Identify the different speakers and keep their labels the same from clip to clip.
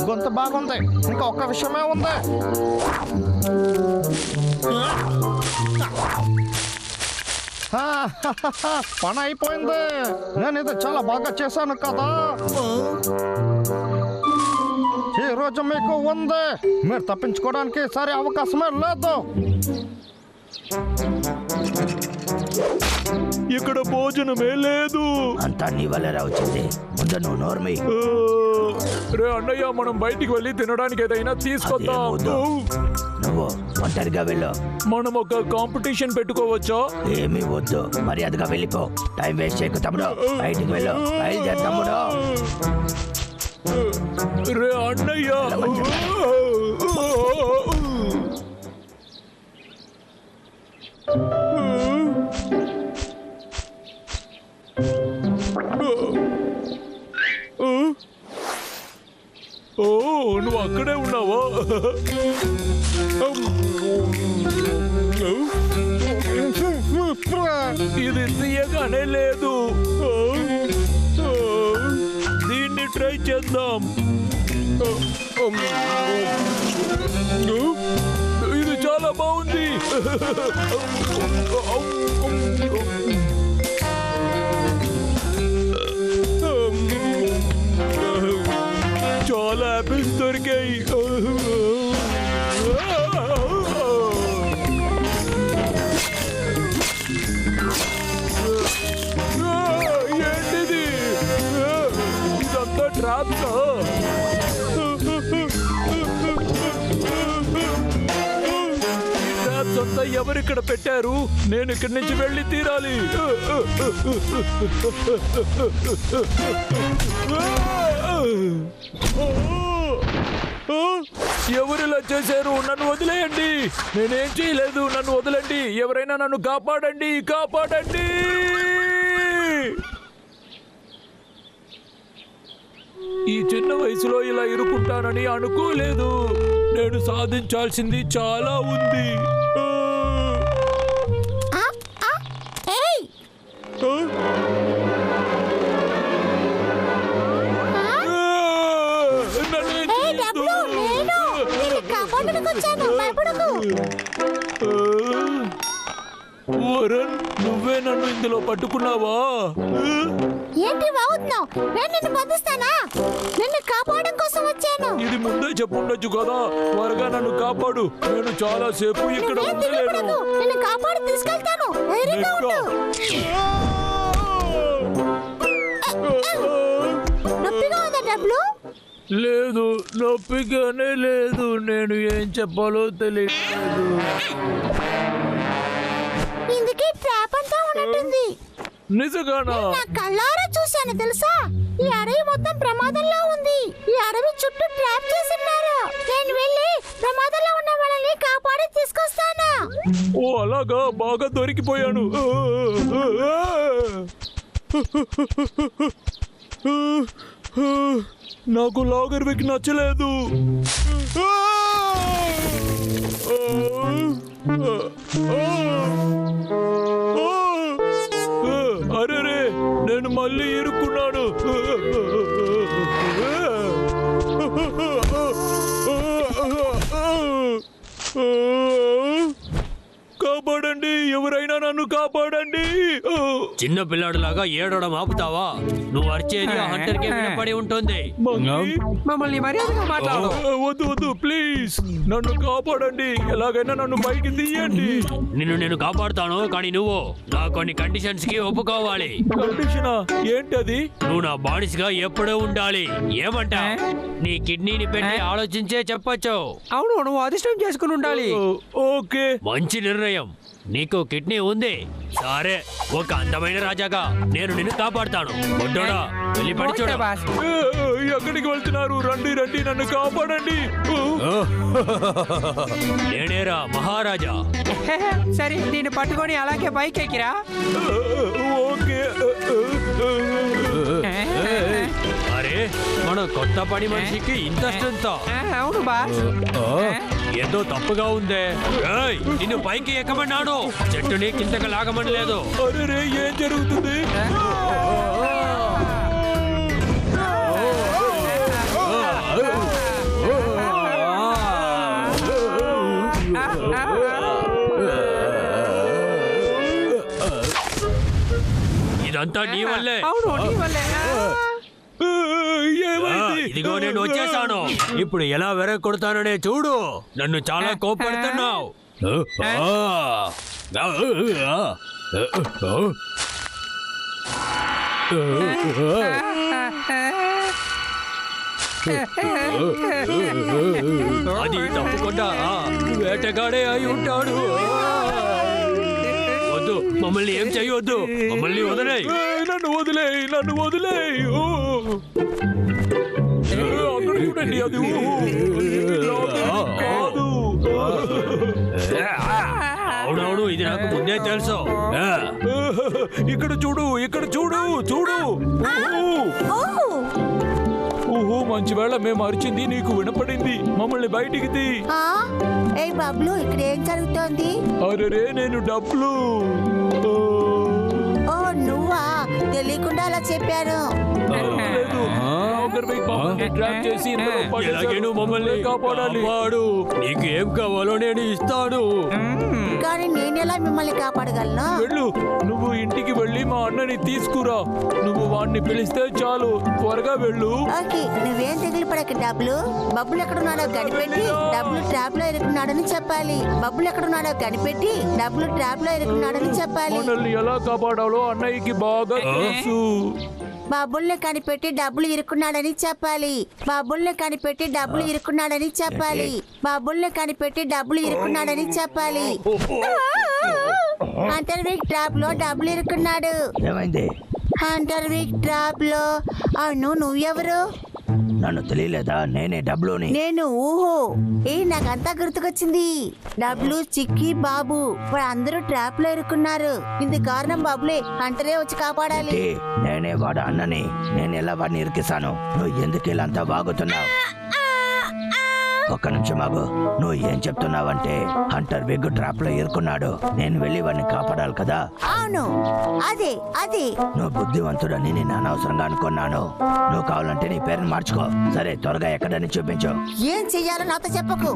Speaker 1: గొంతు బాగుంది, ఇంకా ఒక్క విషయమే ఉంది. పని అయిపోయింది. నేను ఇది చాలా బాగా చేశాను కదా. ఈ రోజు మీకు ఉంది. మీరు తప్పించుకోవడానికి సరే అవకాశమే లేదు.
Speaker 2: ఇక్కడ భోజనమే లేదు.
Speaker 3: అంతా నీ వల్లరా వచ్చింది. ముందు నువ్వు నోర్మి.
Speaker 2: రే అన్నయ్య, మనం బయటికి వెళ్ళి తినడానికి ఏదైనా తీసుకొద్దాం.
Speaker 3: నువ్వు ఒంటరిగా వెళ్ళు.
Speaker 2: మనం ఒక కాంపిటీషన్ పెట్టుకోవచ్చా?
Speaker 3: ఏమీ వద్దు, మర్యాదగా వెళ్ళిపో. టైం వేస్ట్ చేయకు తమ్ముడు. బయటికి వెళ్ళు. బయలుదేరు తమ్ముడు.
Speaker 2: రే అన్నయ్య, ఓ నువ్వు అక్కడే ఉన్నావా? ఇది తీయగానే లేదు. దీన్ని ట్రై చేద్దాం. ఇది చాలా బాగుంది. చాలా యాపిల్స్ దొరికాయి. ఏంటిది? ఇదంతా ట్రాప్స్. ట్రాప్స్ అంతా ఎవరిక్కడ పెట్టారు? నేను ఇక్కడి నుంచి వెళ్ళి తీరాలి. ఎవరిలా చేశారు? నన్ను వదిలేయండి. నేనేం చేయలేదు. నన్ను వదలండి. ఎవరైనా నన్ను కాపాడండి, కాపాడండి. ఈ చిన్న వయసులో ఇలా ఇరుక్కుంటానని అనుకోలేదు. నేను సాధించాల్సింది చాలా ఉంది. వరుణ్, నువ్వే నన్ను ఇందులో పట్టుకున్నావా?
Speaker 4: ఏంటి వాగుతున్నావు? నేను నిన్ను బంధిస్తానా? నిన్ను కాపాడడం కోసం వచ్చాను.
Speaker 2: ఇది ముందే చెప్పుండొచ్చు కదా. త్వరగా నన్ను కాపాడు. నేను చాలా సేపు ఇక్కడ ఉండలేను.
Speaker 4: నిన్ను కాపాడి తీసుకెళ్తాను. ధైర్యంగా ఉండు. నొప్పిగా ఉందా డబ్బులు?
Speaker 2: లేదు, నొప్పిగానే లేదు. నేను ఏం చెప్పాలో తెలియదు.
Speaker 4: ఇందుకే ట్రాప్ అంతా ఉన్నట్టుంది.
Speaker 2: నిజంగానా?
Speaker 4: నా కళ్ళారా చూశాను తెలుసా. ఈ అడవి మొత్తం ప్రమాదంలో ఉంది. ఈ అడవి చుట్టూ ట్రాప్ చేస్తున్నారు. నేను వెళ్ళి ప్రమాదంలో ఉన్న వాళ్ళని కాపాడి తీసుకొస్తాను.
Speaker 2: ఓ అలాగా, బాగా దొరికిపోయాను. నాకు లాగర్ విక్ నచ్చలేదు. అరే, నేను మళ్ళీ ఇరుక్కున్నాను. కాపాడండి, ఎవరైనా నన్ను కాపాడండి.
Speaker 5: చిన్న పిల్లాడిలాగా ఏడవడం ఆపుతావా? నువ్వు అరిచేది ఆ హంటర్ కి వినపడి ఉంటుంది.
Speaker 6: మమ్మల్ని మర్యాదగా మాట్లాడు.
Speaker 2: వద్దు వద్దు, ప్లీజ్ నన్ను కాపాడండి. ఎలాగైనా నన్ను పైకి తీయండి.
Speaker 5: నిన్ను నేను కాపాడుతాను, కానీ నువ్వు నా కొన్ని కండిషన్స్ కి ఒప్పుకోవాలి.
Speaker 2: కండిషనా? ఏంటది?
Speaker 5: నువ్వు నా బానిసగా ఎప్పుడూ ఉండాలి. ఏమంటా? నీ కిడ్నీని పెట్టి ఆలోచించే చెప్పొచ్చు.
Speaker 6: అవును, నువ్వు అధిష్టం చేసుకుని ఉండాలి.
Speaker 2: ఓకే,
Speaker 5: మంచి నిర్ణయం. నీకు కిడ్నీ ఉంది. సరే, ఒక అందమైన రాజాగా నేను నిన్ను కాపాడుతాను. బొడ్డోడా, వెళ్ళి పడి చూడు.
Speaker 2: ఎక్కడికి వెళ్తున్నారు? రండి రండి, నన్ను కాపాడండి.
Speaker 5: నేనేరా మహారాజా.
Speaker 6: సరే, దీన్ని పట్టుకొని అలాగే పైకి ఎక్కిరా.
Speaker 2: ఓకే.
Speaker 5: అరే, మన మన కొత్త పని మనిషికి ఇంత స్ట్రెంత్
Speaker 6: అవును బాస్.
Speaker 5: ఏదో తప్పుగా ఉందే. ఏయ్, నిన్ను పైకి ఎక్కమన్నాడు, చెట్టుని కిందకి లాగమని లేదు.
Speaker 2: అరే రే, ఏం జరుగుతుంది?
Speaker 5: ఇదంతా నీ వల్లే.
Speaker 6: అవును నీ వల్లే.
Speaker 5: ఇదిగో నేను వచ్చేసాను. ఇప్పుడు ఎలా వెరగ కొడతాననే చూడు. నన్ను చాలా కోపడుతున్నావు. అది తప్పకుండా వేటగాడే అయి ఉంటాడు. వద్దు, మమ్మల్ని ఏం చెయ్యొద్దు. మమ్మల్ని వదిలేయ్.
Speaker 2: నన్ను వదిలేయ్, నన్ను వదిలేయ్. అక్కడ చూడండి, అది కాదు.
Speaker 5: అవునవును, ఇది నాకు ముందే తెలుసు.
Speaker 2: ఇక్కడ చూడు, ఇక్కడ చూడు, చూడు. ఓహో, మంచి వేళ మేము అరిచింది నీకు వినపడింది. మమ్మల్ని బయటికి తీ.
Speaker 4: ఏ బాబులు, ఇక్కడ ఏం జరుగుతోంది?
Speaker 2: అరే, నేను డబ్బులు.
Speaker 4: ఓ నువ్వా? తెలియకుండా అలా చెప్పాను.
Speaker 2: లేదు, ట్రాప్ చేసి ఇందులో పడేశారు.
Speaker 5: ఎలాగే నువ్వు మమ్మల్ని
Speaker 2: కాపాడాలి.
Speaker 5: కాపాడు. నీకు ఏం కావాలో నేను ఇస్తాను.
Speaker 4: కానీ నేను ఎలా మిమ్మల్ని కాపాడగలను?
Speaker 2: వెళ్ళు, నువ్వు ఇంటికి వెళ్ళి మా అన్నని తీసుకురా. నువ్వు వాడిని పిలిస్తే చాలు. త్వరగా వెళ్ళు.
Speaker 4: ఓకే, నువ్వేం తెగిలి పడక. డబ్బులు బబ్బులు ఎక్కడున్నాడో కనిపెట్టి డబ్బులు ట్రాప్ లో ఇరుక్కున్నాడని చెప్పాలి. బబ్బులు ఎక్కడున్నాడో కనిపెట్టి డబ్బులు ట్రాప్ లో ఇరుక్కున్నాడని చెప్పాలి.
Speaker 2: మనల్ని ఎలా కాపాడాలో అన్నయ్యకి బాగా తెలుసు.
Speaker 4: బాబుల్ని కనిపెట్టి డబ్బులు ఇరుక్కున్నాడని చెప్పాలి. బాబుల్ని కనిపెట్టి డబ్బులు ఇరుక్కున్నాడని చెప్పాలి. బాబుల్ని కనిపెట్టి డబ్బులు ఇరుక్కున్నాడని చెప్పాలి. హంటర్ వీక్ ట్రాప్ లో డబ్బులు ఇరుక్కున్నాడు.
Speaker 3: ఏమైంది?
Speaker 4: హంటర్ వీక్ ట్రాప్ లో. అవును, నువ్వెవరు?
Speaker 3: నన్ను తెలియలేదా? నేనే డబ్లుని.
Speaker 4: నేను ఊహో. నాకంతా గుర్తుకొచ్చింది. డబ్లు, చిక్కి, బాబు అందరూ ట్రాప్ లో ఇరుక్కున్నారు. ఇందుకు కారణం బాబులే. హంటరే వచ్చి కాపాడాలి.
Speaker 3: నేనే వాడు అన్నని. నేను ఎలా వాడిని ఇరికిస్తాను? నువ్వు ఎందుకు ఇలా అంతా వాగుతున్నావు? ఒక్క నిమిషం ఆగు. నువ్వు ఏం చెప్తున్నావంటే హంటర్ బిగ్ ట్రాప్ లో ఇరుక్కున్నాడు. నేను వెళ్ళి వాడిని కాపాడాలి కదా?
Speaker 4: అవును, అదే అదే.
Speaker 3: నువ్వు బుద్ధివంతుడని నేను అనవసరంగా అనుకున్నాను. నువ్వు కావాలంటే నీ పేరుని మార్చుకో. సరే, త్వరగా ఎక్కడని చూపించు.
Speaker 4: ఏం చెయ్యాలో నాతో చెప్పకు.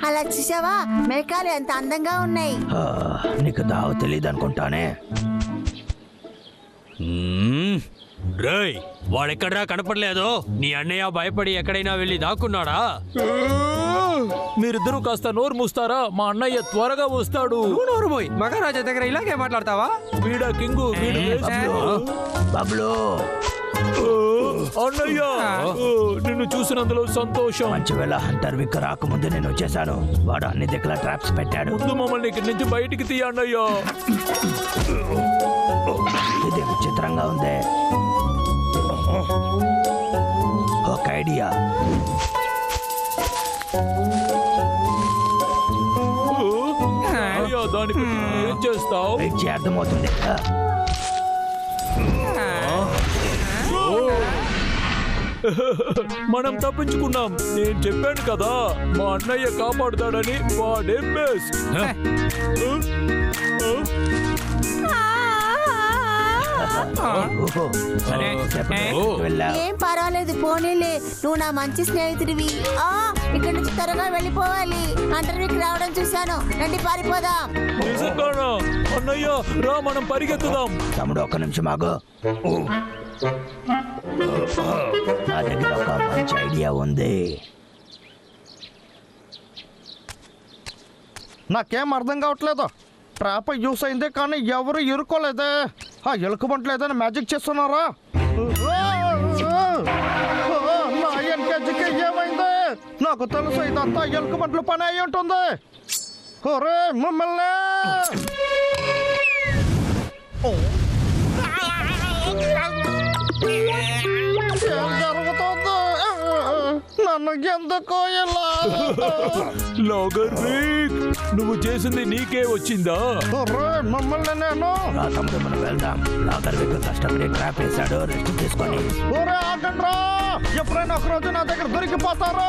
Speaker 4: అలా చూసావా, మేఘాలు ఎంత అందంగా ఉన్నాయి.
Speaker 3: నీకు దావ తెలియదు అనుకుంటానే.
Speaker 5: రేయ్, వాడెక్కడ్రా కనపడలేదు? నీ అన్నయ్య భయపడి ఎక్కడైనా వెళ్ళి దాక్కున్నాడా?
Speaker 2: మీరిద్దరూ కాస్త నోరు మూస్తారా? మా అన్నయ్య త్వరగా వస్తాడు.
Speaker 6: నువ్వు నోరు పోయి. మహారాజా దగ్గర ఇలాగే మాట్లాడతావా?
Speaker 2: వీడా కింగు, వీడు వేస్ట్.
Speaker 3: బబ్లు,
Speaker 2: అన్నయ్య, నిన్ను చూసినందులో సంతోషం.
Speaker 3: మంచి వేళ హంటర్ విక్ రాకముందు నేను వచ్చేసాను. వాడు అన్ని దగ్గర ట్రాప్స్ పెట్టాడు.
Speaker 2: ముందు మమ్మల్ని ఇక్కడి నుంచి బయటికి తీయ అన్నయ్య.
Speaker 3: ఇది విచిత్రంగా ఉంది. ఒక ఐడియా.
Speaker 2: అయ్యా, దాని ఏం చేస్తావు?
Speaker 3: వెయిట్ చేయి, అర్థమవుతుంది.
Speaker 2: మనం తప్పించుకున్నాం. నేను చెప్పాను కదా, మా అన్నయ్య కాపాడుతాడని. వాడే బెస్ట్.
Speaker 3: ఓహో, సరే, చెప్పండి. వెళ్ళా.
Speaker 4: ఏం పర్వాలేదు, పోనీలే. నువ్వు నా మంచి స్నేహితుడివి. ఇక్కడ నుంచి త్వరగా వెళ్ళిపోవాలి. హంటర్ వీక్ రావడం చూశాను. రండి, పారిపోదాం.
Speaker 2: నిజంగానా? అన్నయ్య, రా, మనం పరిగెత్తుదాం.
Speaker 3: తమ్ముడు, ఒక్క నిమిషం ఆగు. నా దగ్గర ఒక మంచి ఐడియా ఉంది.
Speaker 1: నాకేం అర్థం కావట్లేదు. ట్రాప్ యూస్ అయిందే కానీ ఎవరు ఇరుకోలేదే. ఆ ఎలుకబంట్లు ఏదైనా మ్యాజిక్ చేస్తున్నారా? నా ఎన్కేజీకి ఏమైంది? నాకు తెలుసు, ఇదంతా ఎలుకబంట్లు పని అయి ఉంటుంది. ఒరే మమ్మల్ని! ఏం జరుగుతుంది? నన్ను నన్ను ఎందుకు ఇలా
Speaker 2: లాగర్ వీక్ నువ్వు చేసింది నీకే వచ్చిందా?
Speaker 1: ఒరే, మమ్మల్ని నేను
Speaker 3: రా తమ్ముడు మనం వెళ్దాం. లాగర్ విగ్ కష్టపడి ట్రాప్ వేశాడు, రెస్ట్ తీసుకొని.
Speaker 1: ఒరే ఆగండ్రా, ఎప్పుడైనా ఒక రోజు నా దగ్గర దొరికిపోతారు.